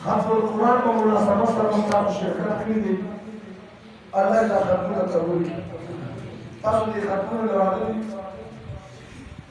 خطف القرآن بمناسبة سره شرکت کړي دي. الله دا خطونه قبول کړي. تاسو دې خطونه راغلي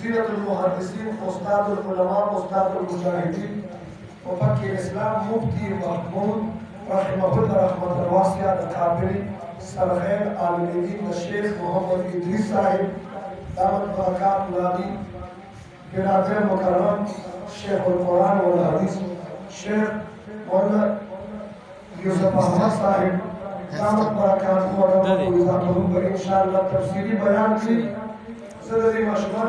زينة المحدثين أستاذ العلماء أستاذ المجاهدين وفقه الإسلام مفتي محمود رحمه الله رحمة الواسعة الكابري سرخير عالم الدين الشيخ محمد إدريس صاحب دامت بركات ولادي برادر مكرم شيخ القرآن والحديث شيخ مولانا يوسف أحمد صاحب دامت بركات ولادي إن شاء الله تفسيري بيان في زندگی مشغول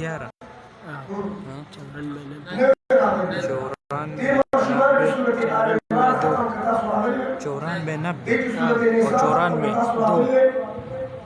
11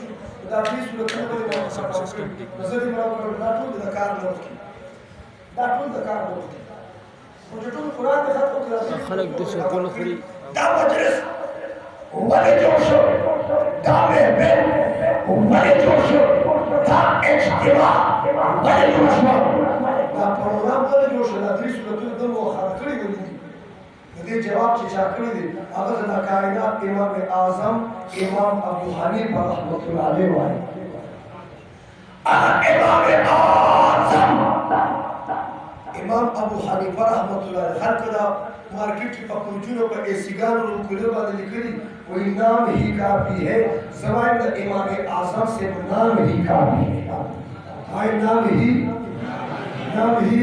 شو دا دې صورتونه د سیستم دی زری مراد دا ټول د کار وخت دا ټول د کار وخت او چې ټول قران د خاطر کې خلق د شکل خوري دا مجلس ولې جوش دا به ولې جوش دا اجتماع ولې جوش دا پروګرام ولې جوش دا دې صورتونه د مو خاطر کړی دي دې جواب چې چا کړی دي هغه د کائنات امام اعظم امام ابو حنیفه رحمۃ اللہ علیہ وایي امام اعظم امام ابو حنیفه رحمۃ اللہ علیہ خلق دا مارکیٹ کی پکوچونو پر ایسیگانو کلو باندې لیکلي وہی نام ہی کافی ہے زوائد امام اعظم سے نام ہی کافی ہے نام ہی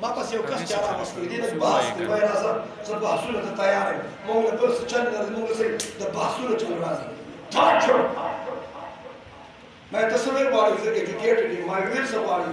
ما پس یو کس چاره مسئولی دی د بحث د وای راځه زه بحثونه ته تیار یم موږ له بل څه چل نه موږ سره د بحثونو چل راځي توجه مې تاسو ور باندې زه ایجوکیټډ یم ما ویل څه باندې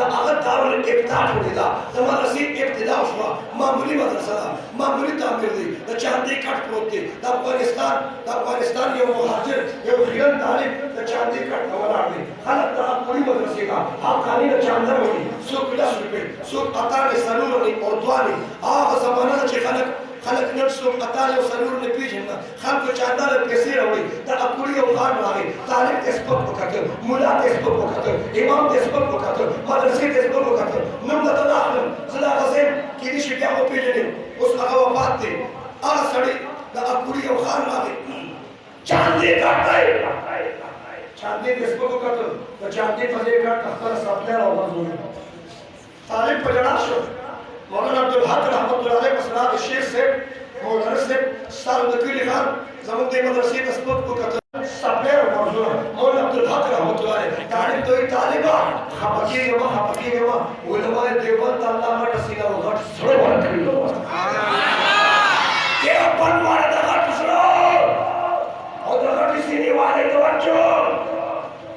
دا هغه دارالابتداء جوړېده د مدرسې ابتدا وشوه معمولي مدرسه ده معمولي تعمیر دی د چاندې کټ پروت دی د افغانستان یو مهاجر یو خیرن طالب د چاندې کټ ته ولاړ دی خلک د معمولي مدرسې کا حقاني د چاندر وړي څوک 10 روپۍ څوک 48 څلور وړي اردواني هغه زمانه ده چې خلک نن څوک 48 څلور نه پېژني خلکو چاندر پیسې راوړي د اکوړي یو خان راغی طالب ته سپک وکړ مولا ته سپک وکړ امام ته سپک وکړ مدرسې ته سپک وکړ نوم ته نه اخلم زه دا غزل کې دې شي بیا وپېژنې اوس هغه وفات دی هغه سړی د اکوړي یو خان راغی چاندې کټای چاندې ته سپک وکړ د چاندې په ځای کټ خپل سپلای راوځو طالب په جړا شو مولانا عبدالحق رحمت الله علیه مسلمان شیخ صاحب مولانا صاحب ستاسو د کلي خان زموږ د مدرسې ته سپک وکړ سپلای راوځو مولانا عبدالحق رحمت الله علیه طالبا خفه کېږم علماء دیوبند الله غټه سینه او غټ زړه ورکړي دیوبند والا د غټ زړه او د غټې سینې والے توجه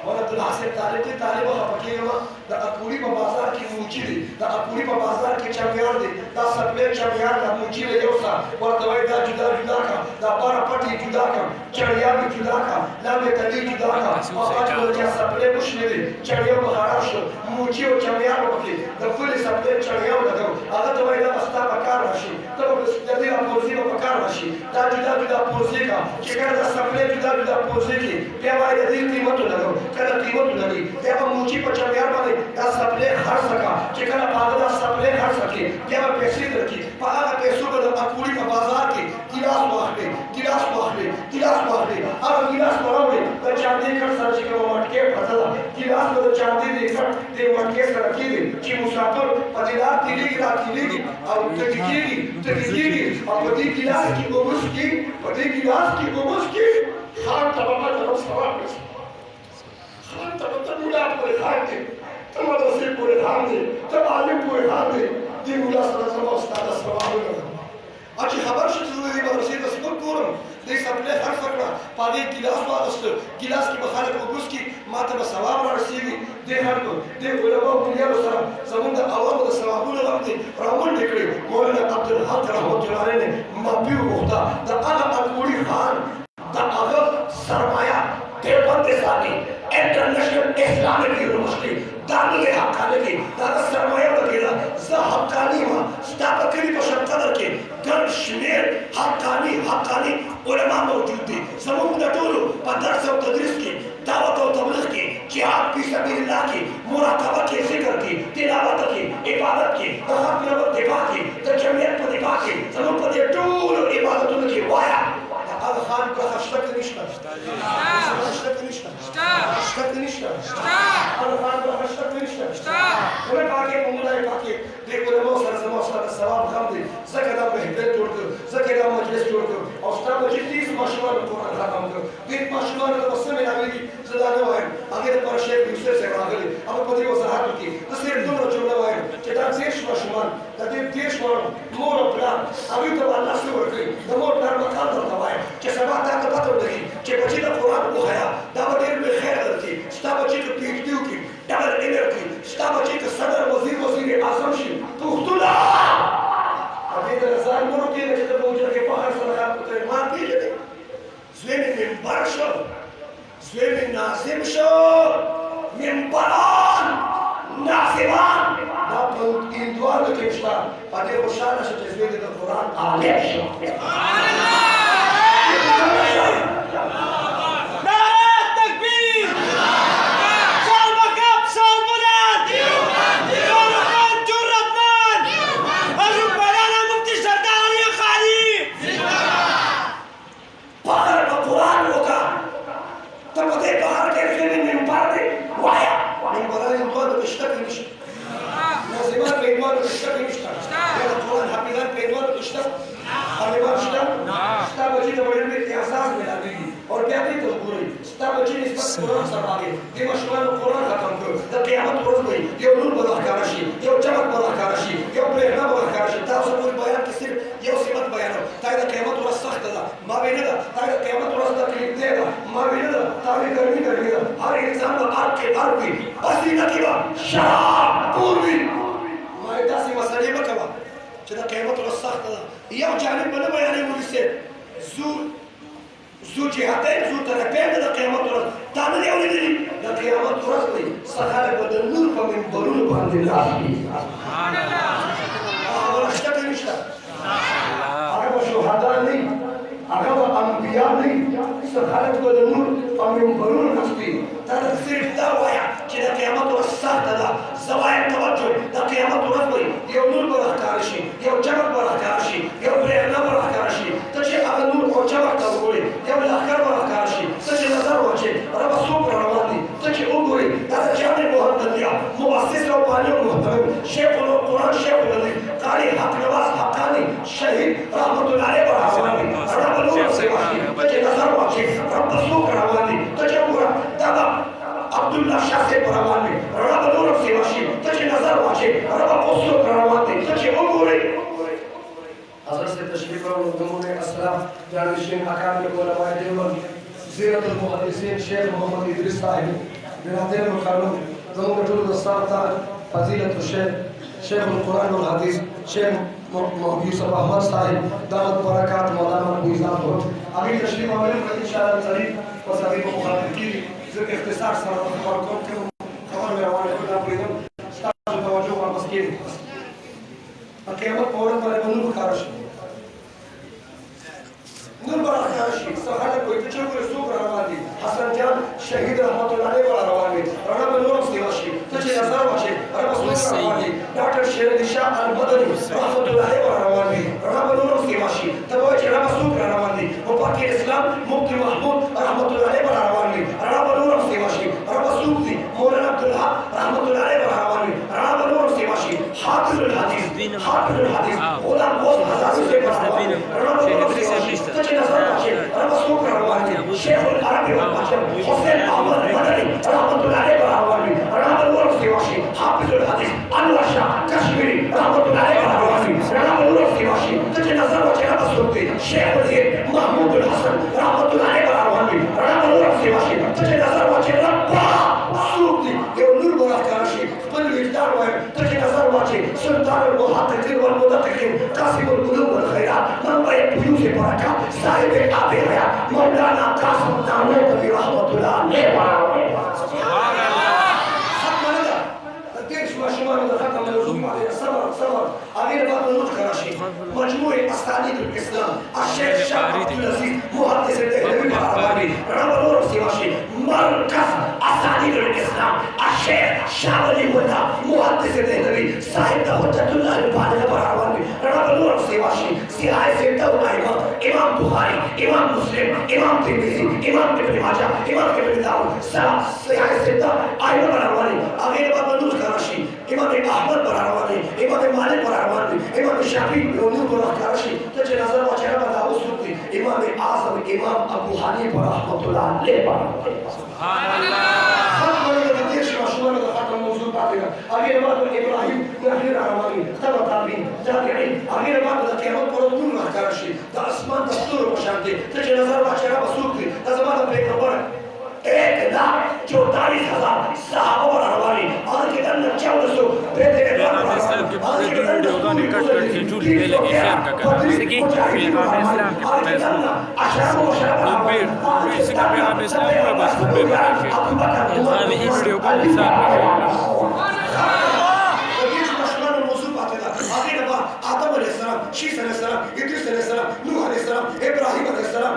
مولانا عبدالحق طالب دی طالبا خفه کېږم د اکوړي په بازار کې موچي دی د اکوړي په بازار کې چمیار دی دا سپلای چمیار د موچي دی یو څه ورته وایي دا جدا کا دا باره پټې جدا کا چړیاوې جدا کا لاندې تلې جدا کا او اجمل چې سپلای وشنې دی چړیاو به خراب شو موچي او چمیار وکړي د پلې سپلای چړیاو لګو هغه ته وایي دا ستا په کار راشي ته به د دې پورزي په کار راشي دا جدا پورزي کا چې کله دا سپلای جدا پورزي کې بیا وایي د دې قیمت لګو کله قیمت لګي بیا به موچي په چمیار باندې دا سپلای خرڅ کا چې کله هغه دا سپلای خرڅ کړي بیا به پیسې درکړي په هغه پیسو به د اکوړي په بازار کې ګیلاس واخلي هغه ګیلاس راوړي د چاندې کټ سره چې کومه مټکې پرته ده ګیلاس به د چاندې د کټ د مټکې سره کېږي چې مسافر په دې لار تېرېږي او تېرېږي او په دې ګیلاس کې اوبه څښي خان ته به مطلب ثواب رسي خان ته به ته مولا پورې خان دی ته مدرسې پورې خان دی ته عالم پورې خان دی دې مولا سره زما او ستا د ثوابونه چې خبر شو چې زه دې مدرسې ته سپک ګورم دې سپلای خرڅ وکړه په هغې ګیلاس واخیسته ګیلاس کې به خلک اوبه څښي ما ته به ثواب رارسېږي دې خلکو دې علماو ملیانو سره زموږ د عوامو د ثوابونو غم دې راغونډې کړې مولانا عبدالحق رحمت الله علیه نه معافي وغوښته د هغه اکوړي خان د هغه سرمایه دیوبند ثاني انټرنیشنل اسلامک یونیورسټي دانګې حقاني کې دا سرمایه وکړه زه حقاني ما ستا په کلي په شنقدر کې ګڼ شمېر حقاني علما موجود دي زموږ د ټولو په درس او تدریس کې دعوت او تبلیغ کې جهاد فی سبیل الله کې مراقبه کې ذکر کې تلاوت کې عبادت کې د حق په دفاع کې د جمعیت په دفاع کې زموږ په دې ټولو عبادتونو کې وایه هذا خان برخه شته نشته هذا خان برخه شته نشته ولې پاکه موږ پاکه دې علماء سره زموږ سره ثواب غم دي زکه دا مهدت جوړ کړ زکه دا مجلس جوړ کړ او ستاسو چې 30 ماشومان قرآن ختم کړ دې ماشومان ته وسمه راغلي زدا نه وایم هغه پر شیخ یوسف سره راغلي هغه په دې وضاحت کې د سیر دومره جمله وایم چې دا 30 ماشومان د دې 30 مور او پلان هغه ته الله سره ورکړي د مور پلان مقام درته وایم چې سبا تا ته پته ولګي چې بچی د قرآن وخایا دا به ډېر خیر درکړي ستا بچی ته پی ایچ ډي وکړي ډبل ایم اے وکړي ستا بچی ته صدر وزیر اعظم شي پښتونه هغې ته ځان مونو کېږي چې ته په حجره کې فخر سره خلکو ته ما پېژنې زوی مې منبر شو زوی مې ناظم شو منبران ناظمان دا په هندوانو کې شته په دې خوشحاله شه چې زوی دې د قرآن عالم شو قرآن سره راغی دې ماشومانو قرآن ختم کړ د قیامت ورځ به یو نور به راښکاره شي یو چمک به راښکاره شي یو برېښنا به راښکاره شي تاسو مونږ بیان کې صرف یو صفت بیانوم دا قیامت ورځ سخته ده ما وی نه ده دا قیامت ورځ ده کلیدي ده ما وی نه ده دا وی ګرمي ده هر انسان به آگ کې آگ وي پسینه کې به شراب اور وي ما یې داسې مسئلې مه کوه چې دا قیامت ورځ سخته ده یو جانب به نه بیانوي مولوي صاحب ذو جهتين ذو طرفين د قیامت ورځ دا نه دی اورېدلي د قیامت ورځ دی څه خلک به د نور په منبرونو باندې ناست وي هغه شته که نشته هغه به شهدا نه وي هغه به انبیا نه وي څه خلک به د نور په منبرونو ناست وي تا ته صرف دا وایه چې د قیامت ورځ سخته ده زه وایم توجه د قیامت ورځ به یو نور به راښکاره شي یو چمک به راښکاره شي یو برېښنا به راښکاره شي ته چې هغه نور او چمک ته وګورې یو لښکر به راښکاره شي ته چې نظر واچې ربه څوک را روان دي ته چې وګورې دا د جامع محمدیه مؤسس او بانی محترم شیخ القرآن شیخ الحدیث قاری حق نواز حقانی شهید رحمت الله علیه به روان دي ربه نور پسې واچې ته چې نظر واچې ربه څوک را روان دي ته چې وګوره دا به عبدالله شاه صاحب روان دي ربه نور پسې واچې ته چې نظر واچې ربه اوس څوک را روان دي ته چې وګورې حضرت سے تشریف راوړو زموږ اسلام جانشین اکابر علماء دیوبند زینت المحدثین شیخ محمد ادریس صاحب برادر مکرم زموږ ټول دوستان ته فضیلت الشیخ شیخ القرآن والحدیث شیخ یوسف احمد صاحب دامت برکات مولانا ابوزاد هو ابھی تشریف راوړل ان شاء الله ظریف پس ابھی په مخاطب کې زه اختصار سره خبر کوم خبر مې روانه کړه پرېږدم ستاسو توجه واپس کړئ قیامت په ورځ باندې به نور ښکاره شي نور به راښکاره شي څه خلک وایي ته چې وګورې څوک را روان دي حسن جان شهید رحمت الله علیه به را روان دي رڼا به نور هم سیوا شي ته چې نظر واچې هغه به څوک را روان دي ډاکټر شیر علي شاه المدني رحمت الله علیه به را روان دي رڼا به نور هم سیوا شي ته به وایې چې هغه به څوک را روان دي مفکر اسلام مفتي محمود رحمت الله علیه به را روان دي رڼا به نور هم سیوا شي هغه به څوک دي مولانا عبدالحق رحمت الله علیه به را روان دي رڼا به نور هم سیوا شي حافظ الحدیث غلام غوث حساسي سے شیخ العربی والبشر حسین احمد مدنی رحمت اللہ علیہ برحمانی رحمت اللہ سیواشی حافظ الحدیث انور شاہ کشمیری رحمت اللہ علیہ برحمانی رحمت اللہ سیواشی تجھے نظر وچے رب سنتے شیخ الزیر محمود الحسن رحمت اللہ علیہ برحمانی رحمت اللہ سیواشی تجھے نظر وچے رب سوکتی یہ نور برحکارشی قل وجدار وائم تجھے نظر وچے سلطان المحققین والمدققین قاسم القلوب والخیرات منبع بیوز برکہ صاحب آب حیات مولانا قاسم دانوی رحمت اللہ علیہ سبحان اللہ ختم لگا تیر شما شما من ختم لگا صبر امیر باب نوت کراشی مجموع اسانید الاسلام الشیخ شاہ عبدالعزیز محدث دہلوی بحرانی رحمت اللہ سیواشی مرکز اسانید الاسلام الشیخ شاہ ولی اللہ محدث دہلوی صاحب حجت اللہ البانی بحرانی رحمت اللہ سیواشی سیاہ سیدہ الائمہ امام بخاری امام مسلم امام ترمذی امام ابن ماجہ امام ابن داؤد سیاہ سیدہ آئمہ بحرانی امیر باب نوت کراشی امام احمد بحرانی امام مالک بحرانی امام شافعی نور بحرانی تجھے نظر وچہرہ بداؤ سنتی امام اعظم امام ابو حنیفہ رحمت اللہ علیہ سبحان اللہ ختم لگا دیش مشہور لگا ختم موضوع باتیگا امیر باب ابراہیم نحیر رحمانی تبا تابین جامعین امیر باب دا قیامت پر نور محکرشی دا اسمان دستور بشانتی تجھے نظر وچہرہ بسوکتی دا زمان پیغمبر 1,44,000 صحابہ برحمانی آن کے در نچاو نسو بیتے پیغام اسلام کے پورے دن ویڈیو گانے کٹ کٹ کے جھوٹ دے لگے شیئر کا کرنا سکی پیغام اسلام کے پورے دن نبیر سکی پیغام اسلام کے بس نبیر بارے پیغام ویڈیو گانے ساتھ آدم علیہ السلام شیس علیہ السلام ادریس علیہ السلام نوح علیہ السلام ابراہیم علیہ السلام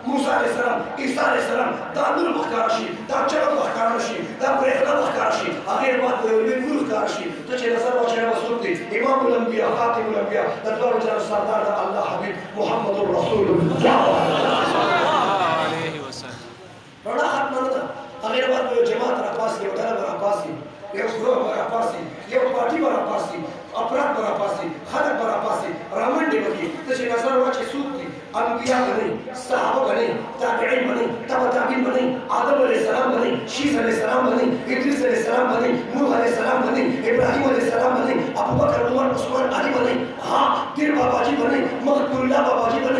موسیٰ علیہ السلام عیسیٰ علیہ السلام دا نور مخکارشی دا چلت مخکارشی دا برخلا مخکارشی آخر بات بلوی نور مخکارشی تو چه نظر وچه رسول دی امام الانبیاء خاتم الانبیاء دا دوار جان سردار دا اللہ حبیب محمد الرسول اللہ علیہ وسلم رونا ختم ندا آخر بات بلو جماعت را پاسی و دل را پاسی یو گروہ برا پاسی یو پارٹی برا پاسی اپراد برا پاسی خلق برا پاسی رامنڈی بکی تو چه نظر وچه سوک دی انبیاء بنی صحابہ بنی تابعین بنی تبع تابعین بنی آدم علیہ السلام بنی شیس علیہ السلام بنی ادریس علیہ السلام بنی نوح علیہ السلام بنی ابراہیم علیہ السلام بنی ابو بکر عمر عثمان علی بنی ہاں دیر بابا جی بنی مغفور اللہ بابا جی بنی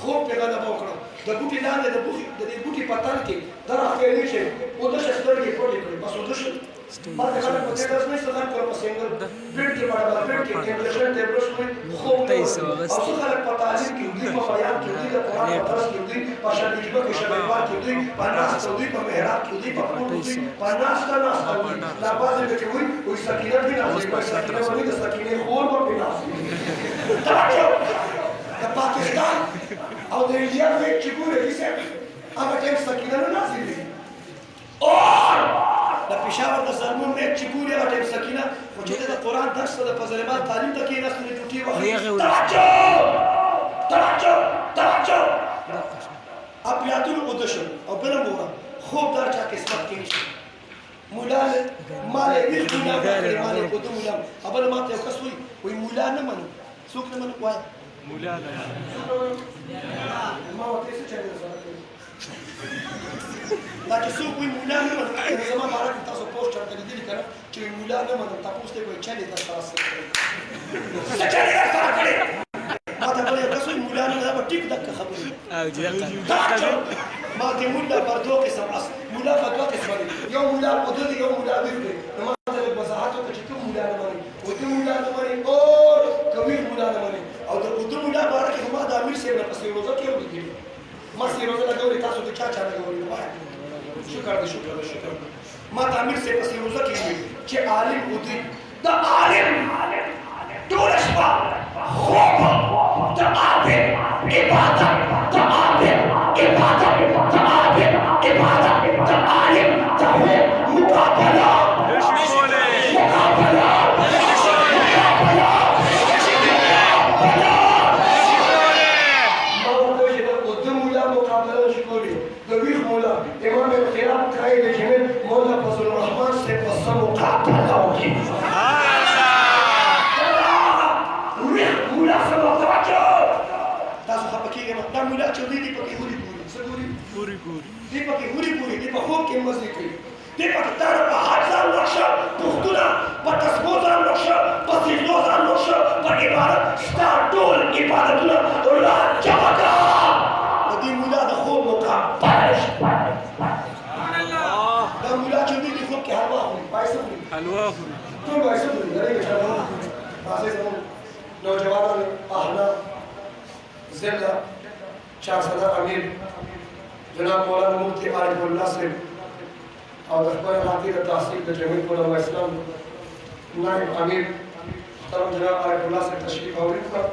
خوب پیغام وکړه د بوټي لاندې د بوټي پتان کې درخ کې نشي او د شستر کې پروت کړي بس ودش ما ته خلک په دې ډول نه څنګه کول پسنګ بیٹ کې باندې بیٹ کې ټمپریچر ټمپریچر خوب او څو خلک په تعلیم کې دي په بیان کې دي په قرآن په درس کې دي په شادي کې شباب کې دي په ناس کې دي په محراب کې دي په پور کې په ناس ته لا باندې کې وي او سکینه دي نه وي سکینه باندې د سکینه خور په پیاس پاکستان او د انډیا په چې ګوره کیسه هغه ټیم سکینه نه نازل دي اور د پېښور د زلمون مې چې ګوره هغه ټیم سکینه خو چې د قرآن درس د فضلمان تعلیم ته کې نسل ټوټي وخت توجه اپلاتون ودشو او بل مورا خوب در چا قسمت کې نشي مولا مال دې دنیا کې مال کو ته مولا ابل ما ته کس وي مولا نه منو څوک نه منو وای مولا نه ما وته څه چل دا چې څوک وي مولا نه منو زما بارک تاسو پوسټ چرته لیدلی کنه چې مولا نه منو تاسو ته وایي چلې تاسو څه چلې تاسو ما ته وایي تاسو مولا نه دا ټیک دک خبره او ما ته مولا په دوه قسم اس مولا په دوه قسم دي یو مولا ودود یو مولا ویل نو ما ته وضاحت وکړه چې کوم مولا نه مانی او کوم مولا نه مانی او کوي مولا نه مانی او د ودود مولا بارک هم د امیر سره په څیر روزه کې ودی ما سره روزه لګوري تاسو ته چا لګوري شکر ما ته امیر سره په څیر روزه کې چې عالم ودی د عالم ټول شپه خوب د عابد عبادت د عابد عبادت د عابد عبادت د عالم د مقابله امام الخلاف قائد جمیل مولا فضل الرحمن سے قصہ مقابلہ ہوگی مولا سے مقابلہ تاسو خپکیږئ دا مولا چې دی پکې هوري پوری دی پکې هوري پوری دی په خوب کې مزه کوي دی پکې تار په حاضر نشه پختونه په تسبو ځان نشه په سجدو ځان نشه په عبادت ستار ټول عبادتونه الله جمع کا دی مولا د خوب مقابله دا مولا چې دی خوب کې حلوا خوري پایسه خوري ټول پایسه خوري دا یې چا راځي زموږ نوجوانان احنا ضلع چار صدر امیر جناب مولانا مفتی عارف اللہ سے او د خپل علاقې د تحصیل د جمعیت علماء اسلام نائب امیر محترم جناب عارف الله صاحب تشریف اورید کړ.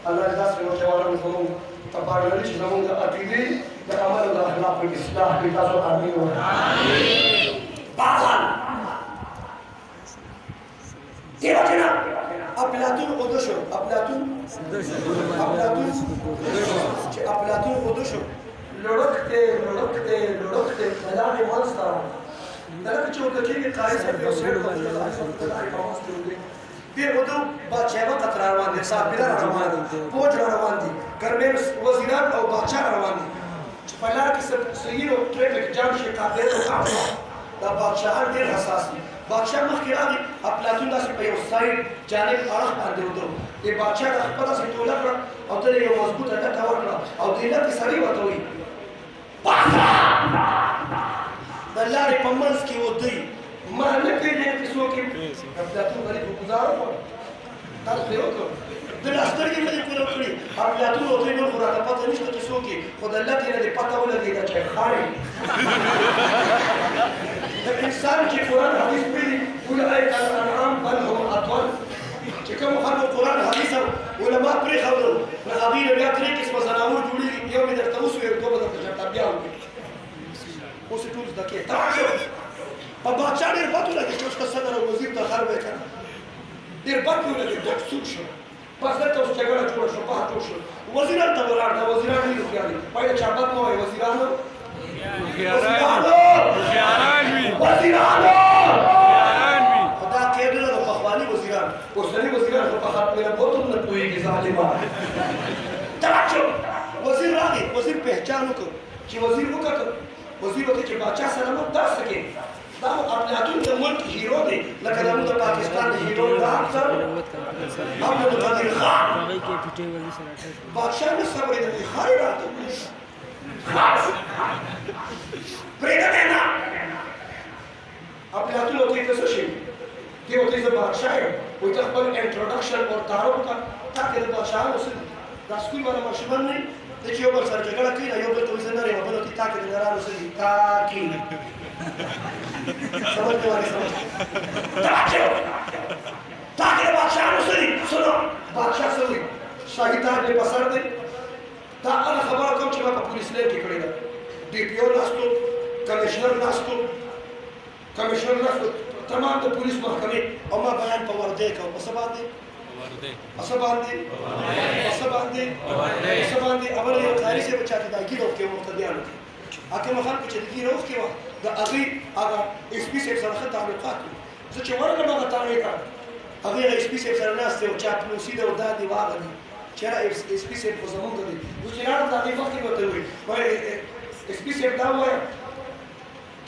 الله دې داسې نوجوانان زموږ ته پاڼه لري چې زموږ د عقیدې د عمل او د اخلاقو اصلاح کړي. تاسو امین ووایئ. بهرحال دیو جنا افلاطون خودو شو افلاطون چې افلاطون خودو شو لړکته دلانې منځته دلته چې ورته کېږي قاري صاحب یو سیټ دې ودو بادشاہ وخت را روان دي صاحبدار روان دي فوج را روان دي ګرمیر وزیران او بادشاہ روان دي چې په لار کې صحیح او ټریفیک جام شي قابلیت دا بادشاہان ډېر حساس دي. بادشاہ مخکې راغی افلاطون داسې په یو سایډ جانب اړخ باندې ودرو. دې بادشاہ د خپله داسې توله کړه او ته یو مضبوطه ډکه ورکړه او دې لکې سړی ورته وایي د لارې په منځ کې ودري ما نه پېژنې چې څوک یم. افلاطون غریب ګزاره وکړه تاسو پرې وکړه د لا سترګې مې دې پوره کړي. افلاطون ورته وایي نور خو راته پته نشته چې څوک یې خو د لکې نه دې پته ولګېده چې خاړې د انسان چې قرآن حدیث پېژني اولئک الانعام بل هم اضل چې کوم خلکو قرآن حدیث او علما پرېښودل نو هغوی نه بیا درې قسمه ځناور جوړېږي. یو مې درته اوس وویل دوه به درته چېرته بیا وکړي. اوس یې ټول زده کړې توجه په بادشاه ډېر بد ولګېد چې اوس که صدر او وزیر ته خر وی که نه ډېر بد مې ولګېد ډک سود شو. بس دلته اوس جګړه جوړه شو بحث جوړ شو. وزیران ته ولاړ دا وزیران ډېر هوښیار دي. باید چا بد مه وایي وزیرانو خدا کېدل د پخواني وزیران اوسني وزیران خو په ختمې نبوت هم نه پوهېږي ظالمان. توجه وزیر راغی وزیر پهچان وکړ چې وزیر وکتل وزیر ورته چې باچا سره مو درس کې دا افلاطون د ملک هیرو دی لکه زموږ د پاکستان د هیرو دا اکثر عبدالقدیر خان بادشاه نه صبرېده خارې راته پرېږده نه افلاطون ورته ته څه شي دې ورته زه بادشاه یم وایي ته خپل انټروډکشن اور تعارف وکړه تا کې د بادشاهانو اوسه دا سکول والا ماشومان نه ته چې یو بل سره جګړه کوي یو بل ته وایي زه نر یم بل ورته تا کې د نرانو اوسه دي تا کې سمجھ میں والی سمجھ توجہ تا کې د بادشاهانو اوسه دي سنو بادشاه څه وایي شاهي تاج مې په سر دی دا هغه خبره کوم چې ما په پولیس لین کې کړې ده. ډي پي او ناستو کمشنر ناستو تمام د پولیس محکمې او ما بیان په وردی کوم په څه باندې اول یو قاري صاحب چاته دا ګیرو کې مقتدیانو اکه مخال کې چې ګیرو کې و د هغه اس پي صاحب سره تعلقات زه چې ورغلم هغه تعلق هغه اس پي صاحب سره ناست او چاپلوسي ده او دا دی واغلی چېرې اس پي صاحب خو زمونږ دی اوس چې لاړم د هغې وخت کې ورته وایي اس پي صاحب دا ووایه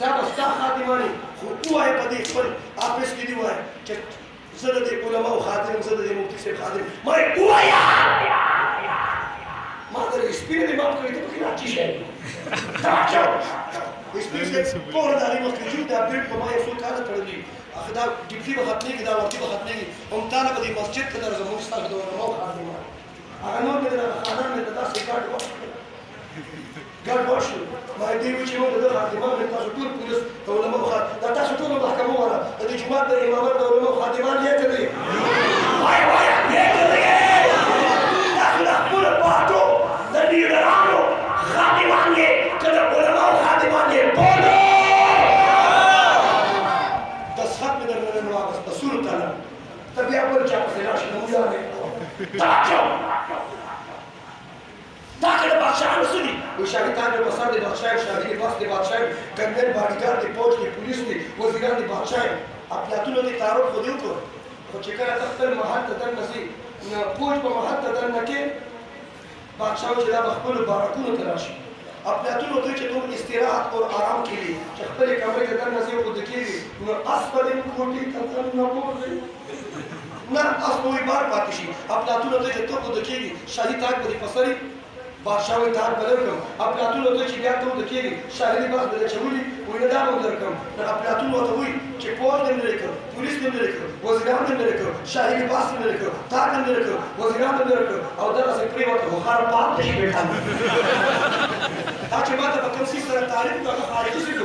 دا به ستا خادمانې خو ووایه په دې خپل آفس کې دې ووایه چې زه د دې علماو خادم زه د دې مفتي صاحب خادم ما یې ووایه ما د اس پي نه دې مات کړی ته پکې راچی شی توجه اس پي صاحب فوراً د هغې مخکې جوړ دا بیډ په ما یو څو کاله تړلي دا ډیپټي به ختمېږي دا وردي به ختمېږي همدانه به دې مسجد ته در زموږ ستاسو د علماو خادمان هغه نور مې د خانان مې د داسې ګډ وشو ما یې دې وایي چې موږ د ده خادمان مې تاسو ټول پولیس د علماو دا تاسو ټولو محکمو والا د دې جومات د امامان د علماو خادمان یې که دی وایه یې که دی تاسو د خپلو پارټو د لیډرانو خادمان یې که د علماو خادمان یې بولو دسخط مې در نه واغست په سورو تعالی ته بیا بل چا پسې راشي نو مولیانې توجه دا که د بادشاهانو څه دي وایي شاهي تاج مې په سر دی بادشاه یم شاهي لباس دی بادشاه یم ګنګن باډیګارد دی فوج دی پولیس دی وزیران دی بادشاه یم افلاطون دې تعارف خو دې وکړو خو چې کله ته خپل محل ته دننه ځې فوج په محل ته دننه کې بادشاه وایي چې دا به خپلو بارکونو ته راشي افلاطون ورته وایي چې تم استراحت اور آرام کیږي چې خپلې کمرې ته دننه ځې خو د کېږي نو اس به دې کوټې ته دننه بوځې نه اس به وایي بار پاتې شي افلاطون ورته وایي چې ته خو د کېږي شاهي تاج به دې په سر بادشاه وایي تاج به درکړم افلاطون ورته وایي چې بیا ته ودې کېږي شاهي لباس به درچولي وایي نه دا به درکړم نو افلاطون ورته وایي چې فوج دې لرې کړ پولیس دې لرې کړ وزیران دې لرې کړ شاهي لباس دې لرې کړ تاج دې لرې کړ وزیران دې لرې کړ او دغسې پرېوته خو خر پات دې شي بیټه دا چې ما ته په کوم څیز سره تعریف کړو هغه خارجي څیز و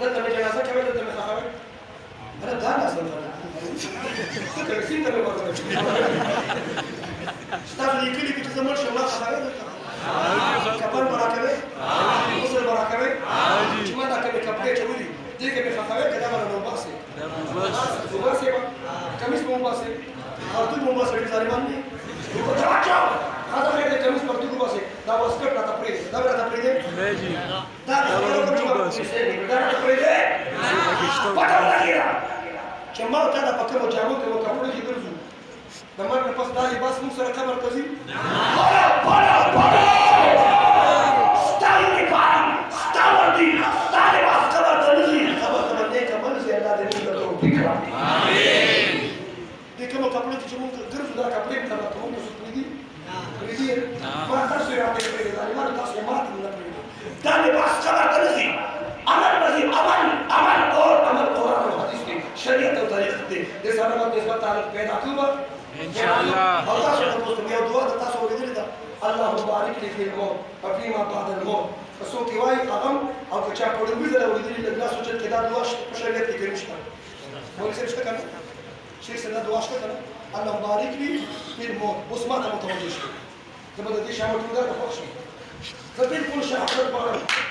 ده من جنازه كمان ده من خبر انا ده انا اصلا كرسي ده من برضه اشتغل يكلي كيسموش ما خبر كمان مراكبه وصل مراكبه كمان ده كده كبده تقولي دي كده خبر كده انا موباسي موباسي كميس موباسي ارتو موباسي زاريماني وتراچا هذا غير كميس برضه موباسي ده واسكت ده تبريد ده ولا تبريد ماشي ده شمال كذا بكره جابوك وكفر يجرزوا لما نفس دالي بس مو سر خبر كذي ستايل كان ستاور دي ستايل بس خبر كذي خبر ده كمان زي الله دې موږ ته وکړه امين دې کوم کپړې چې موږ ګرځو دا کپړې ته کوم څه دي ما تاسو یې راځي دا ما تاسو یې ماته نه دالي بس خبر كذي عمل وزير عمل اور عمل قرآن و حدیث کی شریعت و طریقت دی دې سره باندې نسبت تعلق پیدا کړو ان شاء الله او تاسو ته دوست بیا دعا د تاسو ورېدل دا اللهم بارك لي في الموت وفيما بعد الموت تاسو کې وایي اغم او که چا په دې ویل ورېدل د لاس چې کدا دعا په شریعت کې کوي شته ولې څه څه کنه شي سره دعا شته کنه اللهم بارك لي في الموت اوس ما ته متوجه شو زبر دې شامل ټول دا خوښ زه بالکل شهادت باندې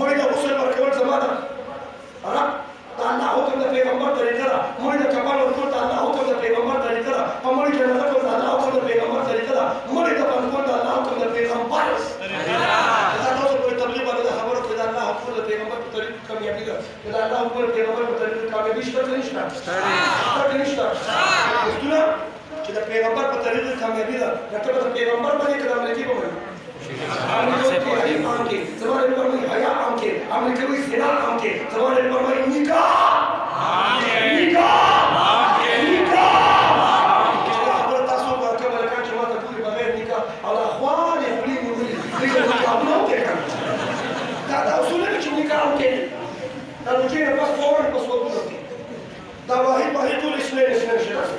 مړی د غسل ورکول زمانه رب د الله حکم د پیغمبر طریقه ده مړی د کفن ورکول د الله حکم د پیغمبر طریقه ده په مړی جنازه کول د الله حکم د پیغمبر طریقه ده مړی د دفن کول د الله حکم د پیغمبر دا تاسو په تبلیغ باندې خبرو کې د الله حکم د پیغمبر په طریقه کامیابی ده د الله حکم د پیغمبر په طریقه کامیابی شته نشته پښتونه چې د پیغمبر په طریقه کامیابی ده نو د پیغمبر باندې کلام لګي به زمان البرمي حياء أمكن عمل كوي سنان أمكن زمان البرمي نكاح خبر تاسو بركة ملكان شما تقولي بغير نكاح على أخوان يقولي مولي ليجا نكاح ممكن دا أصول لك شو نكاح أمكن دا نجينا بس فورا بس وقوله دا واحد طول اثنين شخص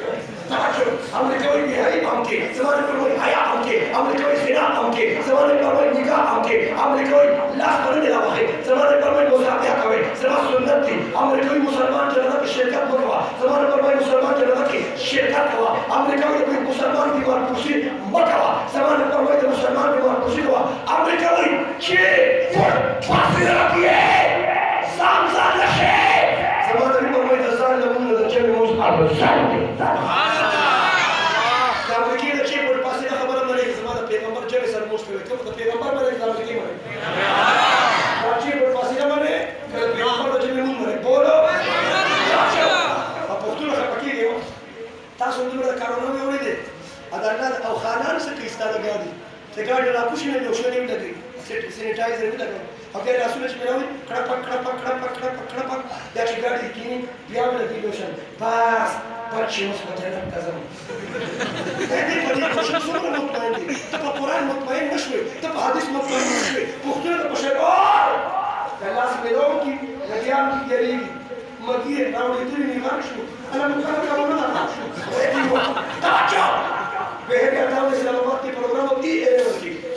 تعجب عمل كوي بهاي أمكن زمان البرمي حياء أمكن عمل كوي سنان أمكن زمان البرمي نكاح أمكن عمل كوي لاس برد لا واحد زمان البرمي مزاحية كوي زمان سنتي عمل كوي مسلمان جنازة الشركات مكوا زمان البرمي مسلمان جنازة الشركات كوا عمل كوي مسلمان ديوان كوشي مكوا زمان البرمي مسلمان ديوان كوشي كوا عمل كوي شيء فاصل ربيه سامسان لشيء زمان البرمي تزال من الجميع مصعب الزاني امریکای چې په پاسه خبره مې زموږ پیغمبر جری سره موږ کوي ته پیغمبر باندې ځان کې مې چې په پاسه باندې پیغمبر د جری موږ مې بولو په پښتو کې پکې دی تاسو دغه کارونه مې اورېدل ادارات او خانان څخه ایستاله غاډي چې غاډي لا کوشش نه یو شی نه دی سینیټایزر نه دی اگر رسول چې راوي کړه پک دا چې غاډي کینی بیا ول دی لوشن بس پاتې اوس په دې کازم دې په دې چې څومره مطمئن دي ته په قرآن مطمئن نشوي ته په حدیث مطمئن نشوي پښتون په شعار الله سبحانه کی نبیان کی جری مدیه راوړي دې نه مارشو انا مکان کومه نه مارشو تاچو به بیا دا اسلام وخت پروګرام دی کی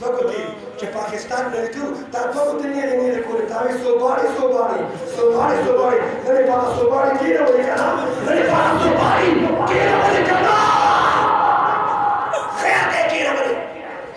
Dogodí, že Pakistán neviděl, tak pokud ty někdy nekolik, tam je sobáry, nevypadá sobáry, kýra velikana, nevypadá sobáry, kýra velikana! Khayate kýra velikana!